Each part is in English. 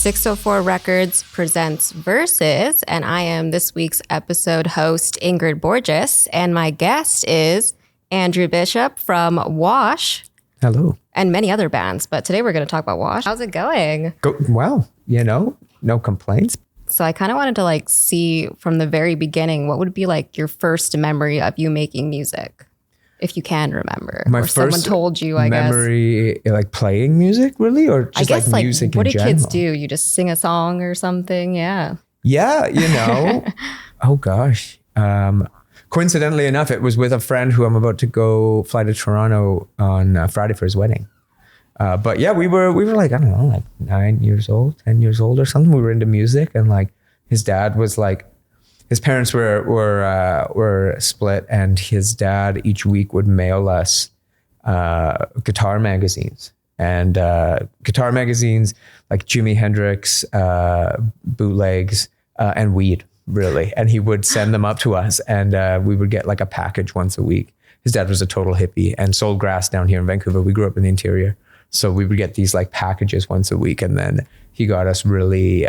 604 Records presents Versus, and I am this week's episode host, Ingrid Borges, and my guest is Andrew Bishop from WAASH. Hello. And many other bands, but today we're going to talk about WAASH. How's it going? Well, no complaints. So I kind of wanted to see from the very beginning, what would be your first memory of you making music? If you can remember. My or first someone told you, I memory, playing music, really? Or just music in general? What do kids do? You just sing a song or something? Yeah. Yeah, oh gosh. Coincidentally enough, it was with a friend who I'm about to go fly to Toronto on Friday for his wedding. But yeah, we were I don't know, 9 years old, 10 years old or something. We were into music, and his dad was his parents were split, and his dad each week would mail us guitar magazines, and guitar magazines like Jimi Hendrix, bootlegs, and weed, really. And he would send them up to us, and we would get a package once a week. His dad was a total hippie and sold grass down here in Vancouver. We grew up in the interior. So we would get these packages once a week, and then he got us really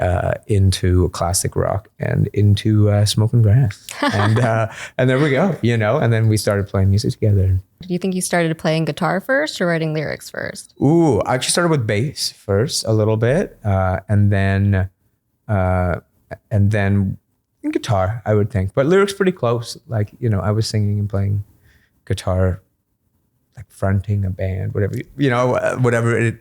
into classic rock and into smoking grass, and there we go, And then we started playing music together. Do you think you started playing guitar first or writing lyrics first? Ooh, I actually started with bass first, a little bit, and then guitar, I would think, but lyrics pretty close. I was singing and playing guitar. Fronting a band, whatever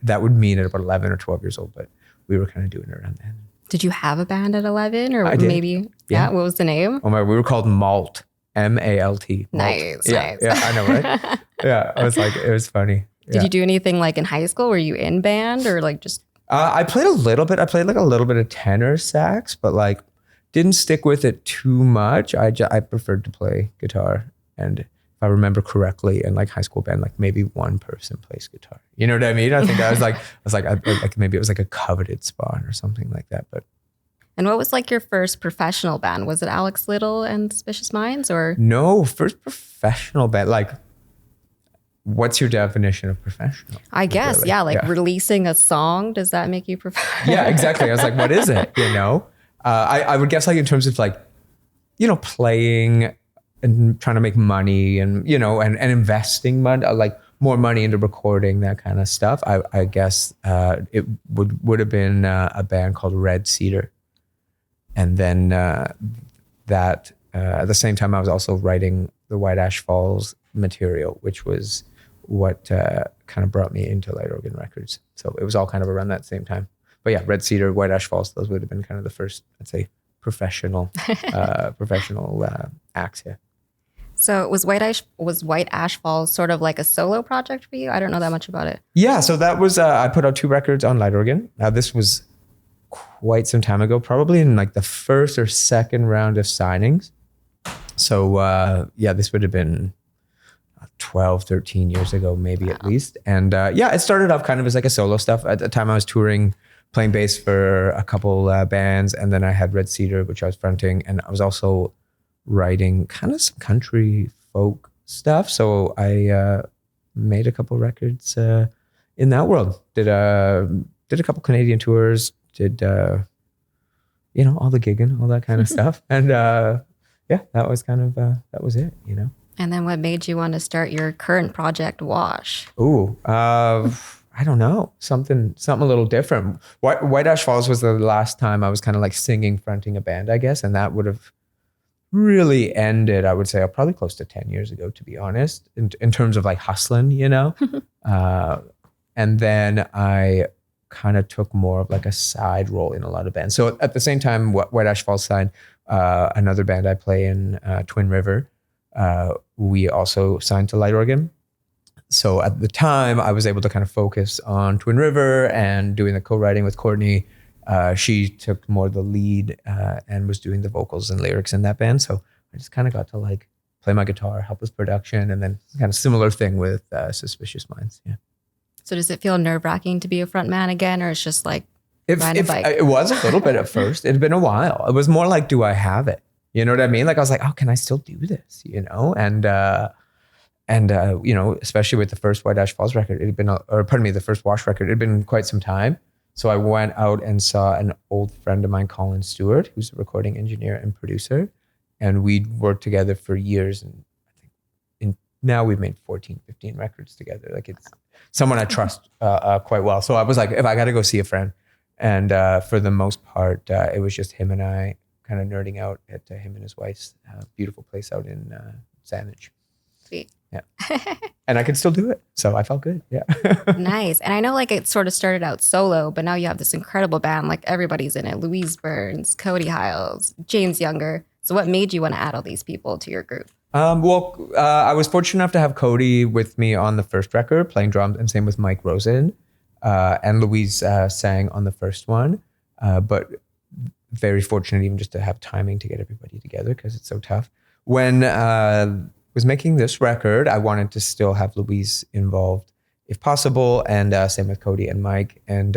that would mean at about 11 or 12 years old, but we were kind of doing it around then. Did you have a band at 11 or I did. Maybe? Yeah. What was the name? Oh my, we were called Malt, M-A-L-T. Nice. Yeah, I know, right? Yeah, I was it was funny. Did you do anything in high school? Were you in band or just? I played a little bit. I played a little bit of tenor sax, but didn't stick with it too much. I preferred to play guitar, and I remember correctly, in high school band, maybe one person plays guitar. You know what I mean? I think I was maybe it was a coveted spot or something like that. But and what was your first professional band? Was it Alex Little and Suspicious Minds or? No, first professional band. What's your definition of professional? I guess, really? Releasing a song. Does that make you professional? Yeah, exactly. I was what is it? I would guess in terms of playing and trying to make money and, and investing money, more money into recording, that kind of stuff. I guess it would have been a band called Red Cedar. And then at the same time, I was also writing the White Ash Falls material, which was what kind of brought me into Light Organ Records. So it was all kind of around that same time. But yeah, Red Cedar, White Ash Falls, those would have been kind of the first, I'd say, professional acts, yeah. So was White Ash Falls sort of a solo project for you? I don't know that much about it. Yeah, so that was, I put out 2 records on Light Organ. This was quite some time ago, probably in the first or second round of signings. So this would have been 12, 13 years ago, maybe at least. And it started off kind of as a solo stuff. At the time I was touring, playing bass for a couple bands, and then I had Red Cedar, which I was fronting, and I was also writing kind of some country folk stuff. So I made a couple records in that world. Did a couple Canadian tours, did all the gigging, all that kind of stuff. And that was kind of that was it, And then what made you want to start your current project, WAASH? Ooh, I don't know, something a little different. White Ash Falls was the last time I was kind of singing, fronting a band, I guess, and that would have really ended, I would say, probably close to 10 years ago, to be honest, in terms of hustling, and then I kind of took more of a side role in a lot of bands. So at the same time, White Ash Falls signed another band I play in, Twin River. We also signed to Light Organ. So at the time, I was able to kind of focus on Twin River and doing the co-writing with Courtney. She took more of the lead and was doing the vocals and lyrics in that band. So I just kind of got to play my guitar, help with production, and then kind of similar thing with Suspicious Minds. Yeah. So does it feel nerve-wracking to be a front man again, or it's just riding a bike? It was a little bit at first. It had been a while. It was more do I have it? You know what I mean? I was oh, can I still do this? And especially with the first White Ash Falls record, it had been, the first WAASH record, it had been quite some time. So I went out and saw an old friend of mine, Colin Stewart, who's a recording engineer and producer. And we'd worked together for years. And I think now we've made 14, 15 records together. Like it's someone I trust quite well. So I was like, if I got to go see a friend. And for the most part, it was just him and I kind of nerding out at him and his wife's beautiful place out in Saanich. Sweet. Yeah. And I could still do it. So I felt good. Yeah. Nice. And I know like it sort of started out solo, but now you have this incredible band. Like everybody's in it. Louise Burns, Cody Hiles, James Younger. So what made you want to add all these people to your group? I was fortunate enough to have Cody with me on the first record, playing drums, and same with Mike Rosen. And Louise sang on the first one. But very fortunate even just to have timing to get everybody together because it's so tough. When was making this record, I wanted to still have Louise involved if possible, and same with Cody and Mike. And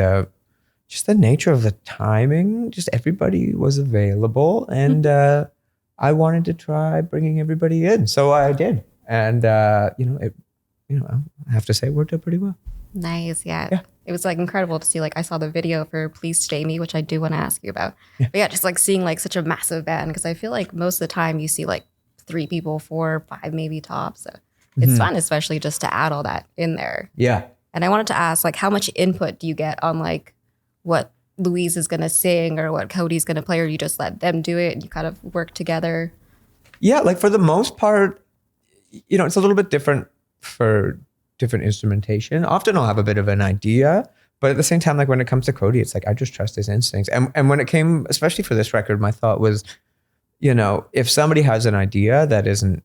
just the nature of the timing, just everybody was available, and I wanted to try bringing everybody in, so I did. And I have to say it worked out pretty well. Nice, yeah. It was like incredible to see. Like I saw the video for Please Stay Me, which I do want to ask you about. Yeah. But yeah, just like seeing like such a massive band, because I feel like most of the time you see like 3 people, 4, 5 maybe tops. So it's fun, especially just to add all that in there. Yeah. And I wanted to ask, like, how much input do you get on like what Louise is going to sing or what Cody's going to play, or you just let them do it and you kind of work together? Yeah, like for the most part, it's a little bit different for different instrumentation. Often I'll have a bit of an idea, but at the same time, like when it comes to Cody, it's like I just trust his instincts. And when it came, especially for this record, my thought was, if somebody has an idea that isn't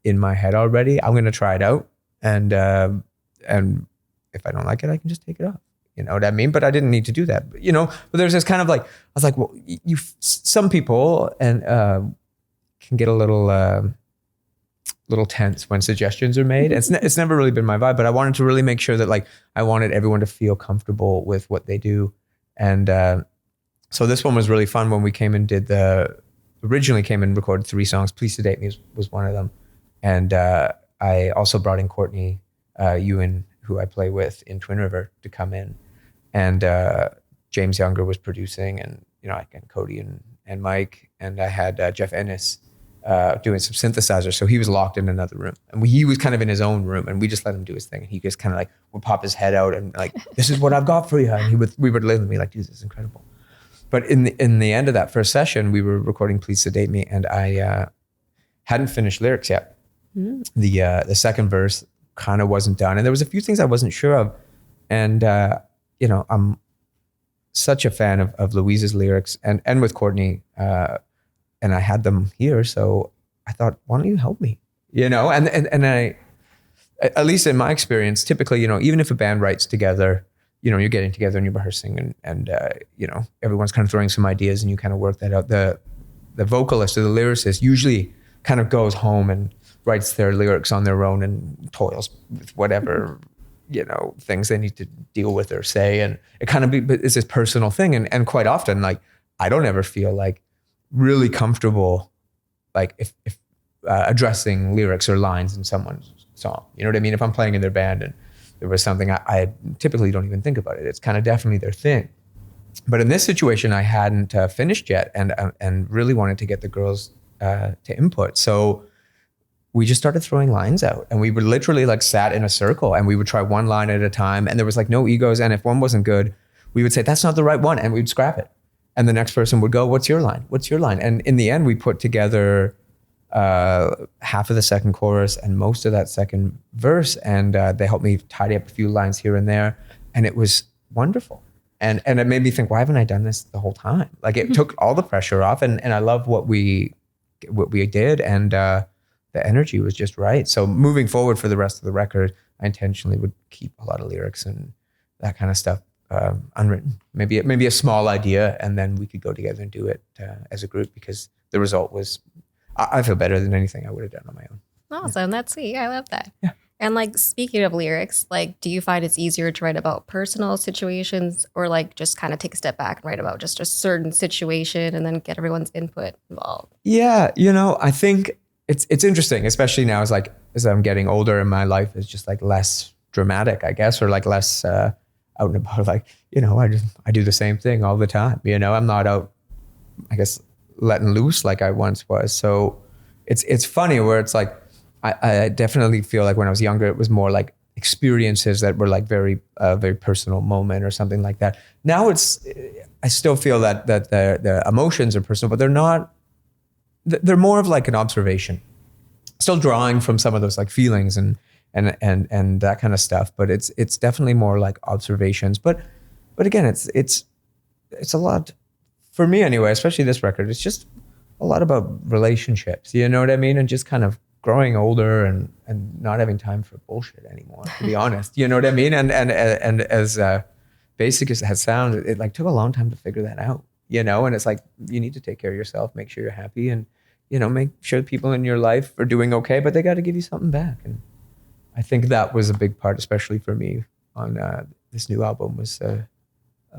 in my head already, I'm going to try it out. And if I don't like it, I can just take it off. You know what I mean? But I didn't need to do that. But there's this kind of like, I was like, well, some people can get a little tense when suggestions are made. It's never really been my vibe, but I wanted to really make sure that like, I wanted everyone to feel comfortable with what they do. And so this one was really fun when we originally came and recorded 3 songs. Please Sedate Me was one of them. And I also brought in Courtney Ewan, who I play with in Twin River, to come in. And James Younger was producing, and again, Cody and Mike, and I had Jeff Ennis doing some synthesizers. So he was locked in another room, and he was kind of in his own room, and we just let him do his thing. And he just kind of like would pop his head out and like, "This is what I've got for you." And we would listen to me like, "Dude, this is incredible." But in the end of that first session, we were recording "Please Sedate Me," and I hadn't finished lyrics yet. The second verse kind of wasn't done, and there was a few things I wasn't sure of. And I'm such a fan of Louise's lyrics and with Courtney, and I had them here, so I thought, why don't you help me? And I, at least in my experience, typically, even if a band writes together, you're getting together and you're rehearsing, and everyone's kind of throwing some ideas, and you kind of work that out. The vocalist or the lyricist usually kind of goes home and writes their lyrics on their own and toils with whatever things they need to deal with or say, and it kind of is this personal thing. And quite often, like, I don't ever feel like really comfortable, like if addressing lyrics or lines in someone's song. You know what I mean? If I'm playing in their band and there was something, I typically don't even think about it. It's kind of definitely their thing. But in this situation, I hadn't finished yet, and really wanted to get the girls to input. So we just started throwing lines out, and we would literally like sat in a circle, and we would try one line at a time, and there was like no egos. And if one wasn't good, we would say, "That's not the right one," and we'd scrap it. And the next person would go, "What's your line? What's your line?" And in the end, we put together half of the second chorus and most of that second verse, and they helped me tidy up a few lines here and there, and it was wonderful. And it made me think, why haven't I done this the whole time? Like, it took all the pressure off, and I love what we did, and the energy was just right. So moving forward for the rest of the record, I intentionally would keep a lot of lyrics and that kind of stuff unwritten. Maybe a small idea, and then we could go together and do it as a group, because the result was, I feel better than anything I would have done on my own. Awesome. That's sweet. I love that. Yeah. And like, speaking of lyrics, like, do you find it's easier to write about personal situations, or like just kind of take a step back and write about just a certain situation and then get everyone's input involved? Yeah. I think it's interesting, especially now as I'm getting older, and my life is just like less dramatic, I guess, or like less, out and about. Like, I do the same thing all the time. I'm not out, I guess, letting loose like I once was. So it's funny where it's like, I definitely feel like when I was younger, it was more like experiences that were like very personal moment or something like that. Now I still feel that the emotions are personal, but they're more of like an observation. Still drawing from some of those like feelings and that kind of stuff, but it's definitely more like observations. But again, it's a lot for me anyway, especially this record. It's just a lot about relationships, you know what I mean? And just kind of growing older and not having time for bullshit anymore, to be honest. You know what I mean? And as basic as that sounds, it like took a long time to figure that out, and it's like, you need to take care of yourself, make sure you're happy, and, make sure people in your life are doing okay, but they got to give you something back. And I think that was a big part, especially for me on this new album, was a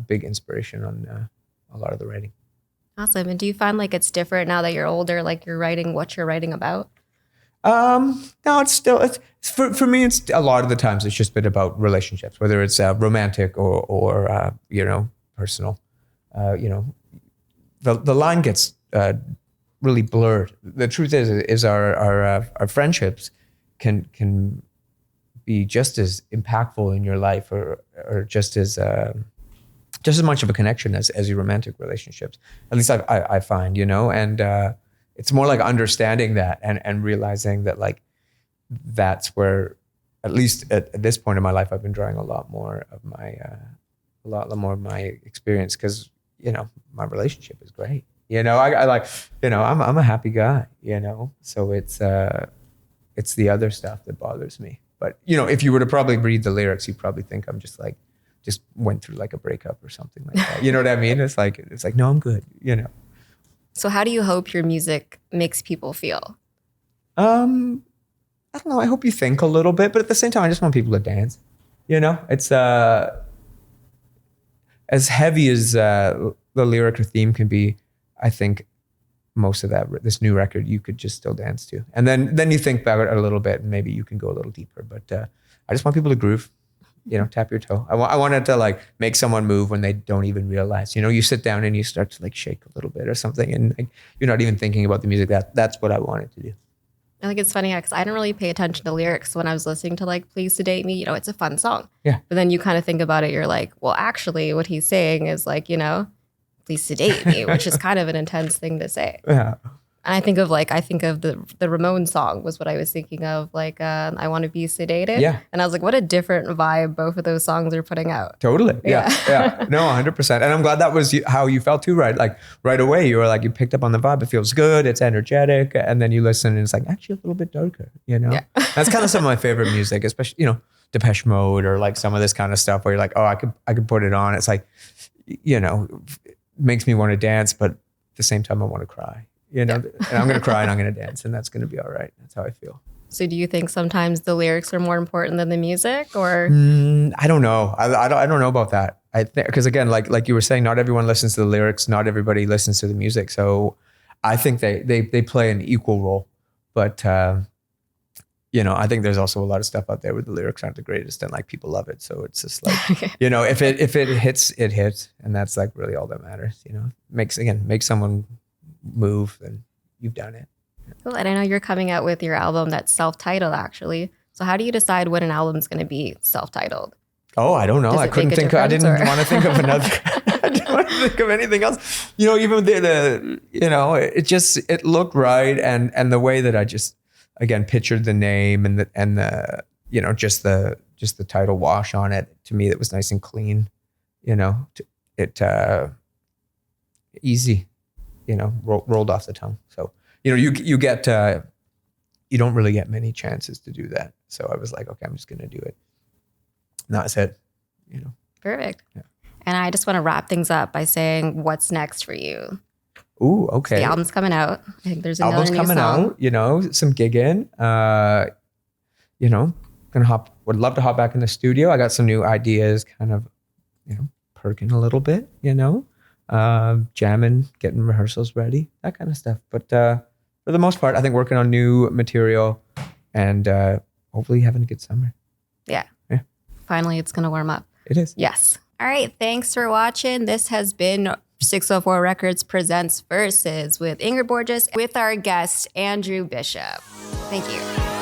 big inspiration on a lot of the writing. Awesome. And do you find like it's different now that you're older, like you're writing what you're writing about? No, it's for me, it's a lot of the times it's just been about relationships, whether it's romantic or personal. The line gets really blurred. The truth is our friendships can be just as impactful in your life or just as much of a connection as your romantic relationships. At least I find, and it's more like understanding that and realizing that like that's where, at least at this point in my life, I've been drawing a lot more of my experience, because my relationship is great. I like, I'm a happy guy. So it's the other stuff that bothers me. But if you were to probably read the lyrics, you'd probably think I'm just went through like a breakup or something like that. You know what I mean? It's like no, I'm good. So how do you hope your music makes people feel? I don't know. I hope you think a little bit, but at the same time, I just want people to dance. It's as heavy as the lyric or theme can be. I think most of this new record, you could just still dance to. And then you think about it a little bit and maybe you can go a little deeper. But I just want people to groove, tap your toe. I want it to like make someone move when they don't even realize, you sit down and you start to like shake a little bit or something, and like, you're not even thinking about the music. That's what I wanted to do. I think it's funny because I didn't really pay attention to lyrics when I was listening to like Please Sedate Me. It's a fun song. Yeah. But then you kind of think about it, you're like, well, actually what he's saying is like, please sedate me, which is kind of an intense thing to say. Yeah. And I think of the Ramones song was what I was thinking of, like I Want to Be Sedated. Yeah. And I was like, what a different vibe both of those songs are putting out. Totally. Yeah. Yeah. No, 100%. And I'm glad that was how you felt too, right? Like right away, you were like, you picked up on the vibe. It feels good. It's energetic. And then you listen and it's like actually a little bit darker, Yeah. That's kind of some of my favorite music, especially, Depeche Mode or like some of this kind of stuff where you're like, oh, I could put it on. It's like, makes me want to dance, but at the same time I want to cry, and I'm going to cry and I'm going to dance, and that's going to be all right. That's how I feel. So do you think sometimes the lyrics are more important than the music, or? I don't know. I don't know about that. I think, because again, like you were saying, not everyone listens to the lyrics. Not everybody listens to the music. So I think they play an equal role, but I think there's also a lot of stuff out there where the lyrics aren't the greatest and like people love it. So it's just like, okay. If it hits, it hits. And that's like really all that matters, makes someone move, then you've done it. Cool. And I know you're coming out with your album that's self-titled actually. So how do you decide when an album's going to be self-titled? Oh, I don't know. I couldn't think I didn't want to think of another. I didn't want to think of anything else. Even it looked right. And the way that I just, again, pictured the name and the just the title WAASH on it. To me, it was nice and clean. Easy. Rolled off the tongue. So you get you don't really get many chances to do that. So I was like, okay, I'm just gonna do it. And that's it. Perfect. Yeah. And I just want to wrap things up by saying, what's next for you? Ooh, okay. The album's coming out. I think there's another album's new coming song. out. Some gigging. Would love to hop back in the studio. I got some new ideas, kind of, perking a little bit. Jamming, getting rehearsals ready, that kind of stuff. But for the most part, I think working on new material and hopefully having a good summer. Yeah. Yeah. Finally, it's gonna warm up. It is. Yes. All right. Thanks for watching. This has been 604 Records Presents Verses with Ingrid Borges with our guest, Andrew Bishop. Thank you.